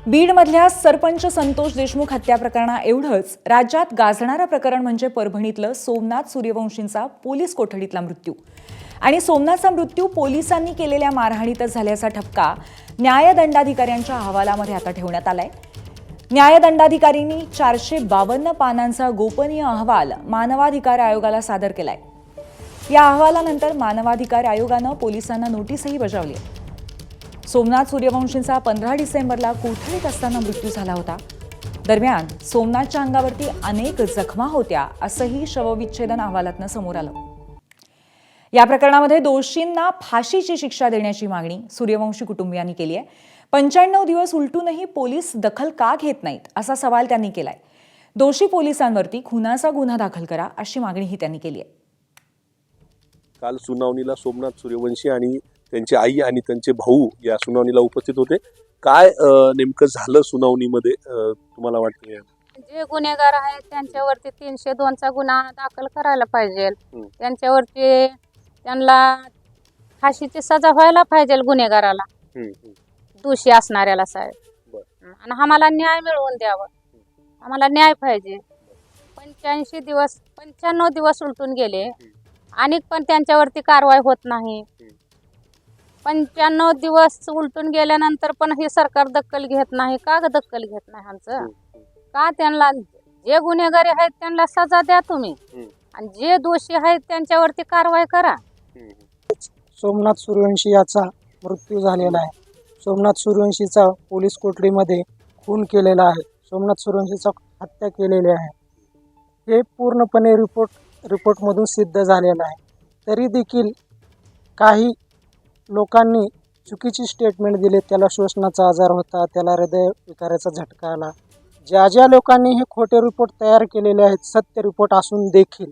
बीडमधल्या सरपंच संतोष देशमुख हत्या प्रकरणा एवढंच राज्यात गाजणारं प्रकरण म्हणजे परभणीतलं सोमनाथ सूर्यवंशींचा पोलीस कोठडीतला मृत्यू. आणि सोमनाथचा मृत्यू पोलिसांनी केलेल्या मारहाणीतच झाल्याचा ठपका न्यायदंडाधिकाऱ्यांच्या अहवालामध्ये आता ठेवण्यात आलाय. न्यायदंडाधिकाऱ्यांनी 452 पानांचा गोपनीय अहवाल मानवाधिकार आयोगाला सादर केलाय. या अहवालानंतर मानवाधिकार आयोगानं पोलिसांना नोटीसही बजावली. सोमनाथ सूर्यवंशींचा 15 डिसेंबरला कोठडीत असताना मृत्यू झाला होता. दरम्यान सोमनाथच्या अंगावरती अनेक जखमा होत्या असंही शवविच्छेदन अहवालातनं समोर आलं. या प्रकरणामध्ये दोषींना फाशीची शिक्षा देण्याची मागणी सूर्यवंशी कुटुंबियांनी केली आहे. 95 दिवस उलटूनही पोलीस दखल का घेत नाहीत असा सवाल त्यांनी केलाय. दोषी पोलिसांवरती खुनाचा गुन्हा दाखल करा अशी मागणीही त्यांनी केली आहे. काल सुनावणीला सोमनाथ सूर्यवंशी आणि त्यांची आई आणि त्यांचे भाऊ या सुनावणीला उपस्थित होते. काय नेमकं झालं सुनावणीमध्ये तुम्हाला वाटतं? जे गुन्हेगार आहेत त्यांच्यावरती 302चा गुन्हा दाखल करायला पाहिजे. त्यांच्यावरती त्यांना फाशीची सजा व्हायला पाहिजे गुन्हेगाराला, दोषी असणाऱ्याला साहेब. आणि आम्हाला न्याय मिळवून द्यावा, आम्हाला न्याय पाहिजे. 95 दिवस उलटून गेले आणि पण त्यांच्यावरती कारवाई होत नाही. 95 दिवस उलटून गेल्यानंतर पण हे सरकार दखल घेत नाही. का दखल घेत नाही आमचं? का त्यांना जे गुन्हेगारी आहेत त्यांना सजा द्या तुम्ही, आणि जे दोषी आहेत त्यांच्यावरती कारवाई करा. सोमनाथ सूर्यवंशी याचा मृत्यू झालेला आहे. सोमनाथ सूर्यवंशीचा पोलीस कोठडीमध्ये खून केलेला आहे. सोमनाथ सूर्यवंशीचा हत्या केलेली आहे. हे पूर्णपणे रिपोर्टमधून सिद्ध झालेलं आहे. तरी देखील काही लोकांनी चुकीची स्टेटमेंट दिली. त्याला श्वसनाचा आजार होता, त्याला हृदयविकाराचा झटका आला. ज्या लोकांनी हे खोटे रिपोर्ट तयार केलेले आहेत, सत्य रिपोर्ट असून देखील,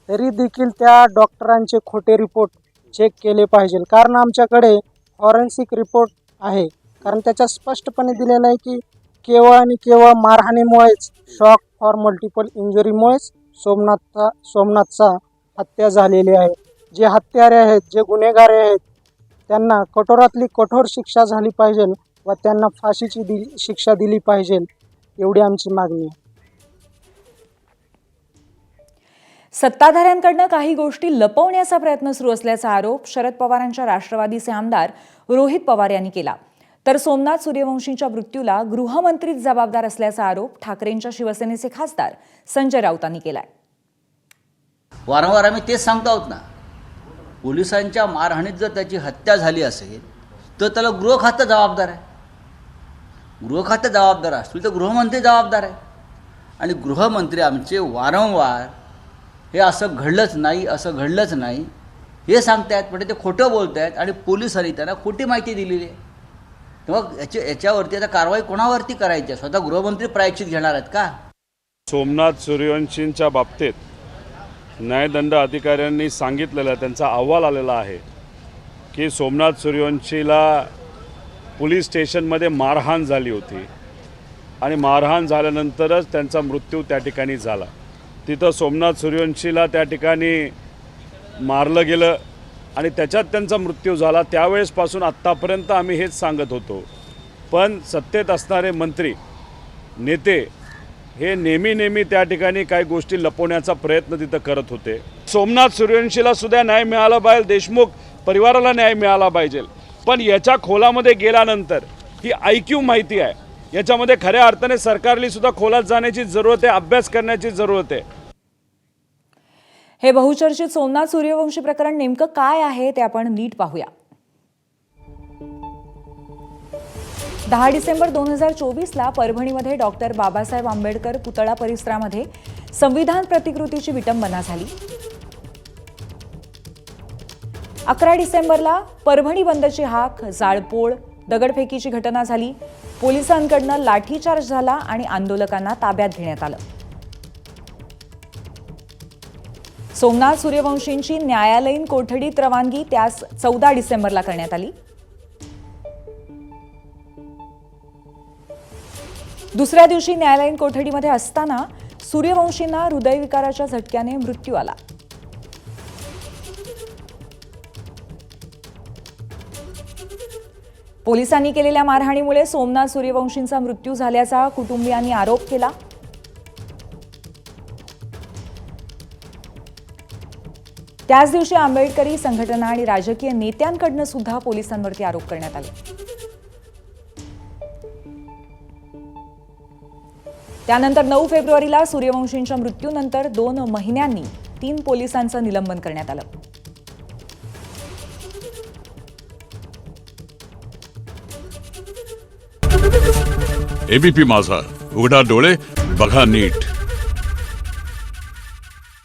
तरी देखील त्या डॉक्टरांचे खोटे रिपोर्ट चेक केले पाहिजे. कारण आमच्याकडे फॉरेन्सिक रिपोर्ट आहे. कारण त्याच्यात स्पष्टपणे दिलेलं आहे की केवळ आणि केवळ मारहाणीमुळेच, शॉक फॉर मल्टिपल इंजुरीमुळेच सोमनाथचा हत्या झालेली आहे. जे हत्यारे आहेत, जे गुन्हेगार आहेत, त्यांना कठोरातली कठोर शिक्षा झाली पाहिजे व त्यांना फाशीची शिक्षा दिली पाहिजे, एवढी आमची मागणी आहे. सत्ताधाऱ्यांकडनं काही गोष्टी लपवण्याचा प्रयत्न सुरू असल्याचा आरोप शरद पवारांच्या राष्ट्रवादीचे आमदार रोहित पवार यांनी केला. तर सोमनाथ सूर्यवंशींच्या मृत्यूला गृहमंत्रीच जबाबदार असल्याचा आरोप ठाकरेंच्या शिवसेनेचे खासदार संजय राऊतांनी केलाय. वारंवार आम्ही तेच सांगतो आहोत ना, पोलिसांच्या मारहाणीत जर त्याची हत्या झाली असेल तर त्याला गृह खातं जबाबदार आहे. गृह खातं जबाबदार असतील तर गृहमंत्री जबाबदार आहे. आणि गृहमंत्री आमचे वारंवार हे असं घडलंच नाही, असं घडलंच नाही हे सांगतायत, पण ते खोटं बोलत आहेत आणि पोलिसांनी त्यांना खोटी माहिती दिलेली आहे. तेव्हा याच्यावरती आता कारवाई कोणावरती करायची? स्वतः गृहमंत्री प्रायश्चित घेणार आहेत का? सोमनाथ सूर्यवंशींच्या बाबतीत न्यायदंड अधिकाऱ्यांनी सांगितलेलं, त्यांचा अहवाल आलेला आहे की सोमनाथ सूर्यवंशीला पोलीस स्टेशनमध्ये मारहाण झाली होती आणि मारहाण झाल्यानंतरच त्यांचा मृत्यू त्या ठिकाणी झाला. तिथं सोमनाथ सूर्यवंशीला त्या ठिकाणी मारलं गेलं आणि त्याच्यात त्यांचा मृत्यू झाला. त्यावेळेसपासून आत्तापर्यंत आम्ही हेच सांगत होतो. पण सत्तेत असणारे मंत्री, नेते हे नेहमी त्या ठिकाणी काही गोष्टी लपवण्याचा प्रयत्न तिथं करत होते. सोमनाथ सूर्यवंशीला सुद्धा न्याय मिळाला पाहिजे, देशमुख परिवाराला न्याय मिळाला पाहिजे. पण याच्या खोलामध्ये गेल्यानंतर ही IQ माहिती आहे, याच्यामध्ये खऱ्या अर्थाने सरकारली सुद्धा खोलात जाण्याची जरूरत आहे, अभ्यास करण्याची जरूरत आहे. हे बहुचर्चित सोमनाथ सूर्यवंशी प्रकरण नेमकं काय आहे ते आपण नीट पाहूया. 10 डिसेंबर 2024ला परभणीमध्ये डॉक्टर बाबासाहेब आंबेडकर पुतळा परिसरामध्ये संविधान प्रतिकृतीची विटंबना झाली. 11 डिसेंबरला परभणी बंदची हाक, जाळपोळ, दगडफेकीची घटना झाली. पोलिसांकडनं लाठीचार्ज झाला आणि आंदोलकांना ताब्यात घेण्यात आलं. सोमनाथ सूर्यवंशींची न्यायालयीन कोठडीत रवानगी त्यास 14 डिसेंबरला करण्यात आली. दुसऱ्या दिवशी न्यायालयीन कोठडीमध्ये असताना सूर्यवंशींना हृदयविकाराच्या झटक्याने मृत्यू आला. पोलिसांनी केलेल्या मारहाणीमुळे सोमनाथ सूर्यवंशींचा मृत्यू झाल्याचा कुटुंबियांनी आरोप केला. त्याच दिवशी आंबेडकरी संघटना आणि राजकीय नेत्यांकडून सुद्धा पोलिसांवरती आरोप करण्यात आले. त्यानंतर 9 फेब्रुवारीला सूर्यवंशींच्या मृत्यूनंतर 2 महिन्यांनी 3 पोलिसांचं निलंबन करण्यात आलं. एबीपी माझा, उघडा डोळे बघा नीट.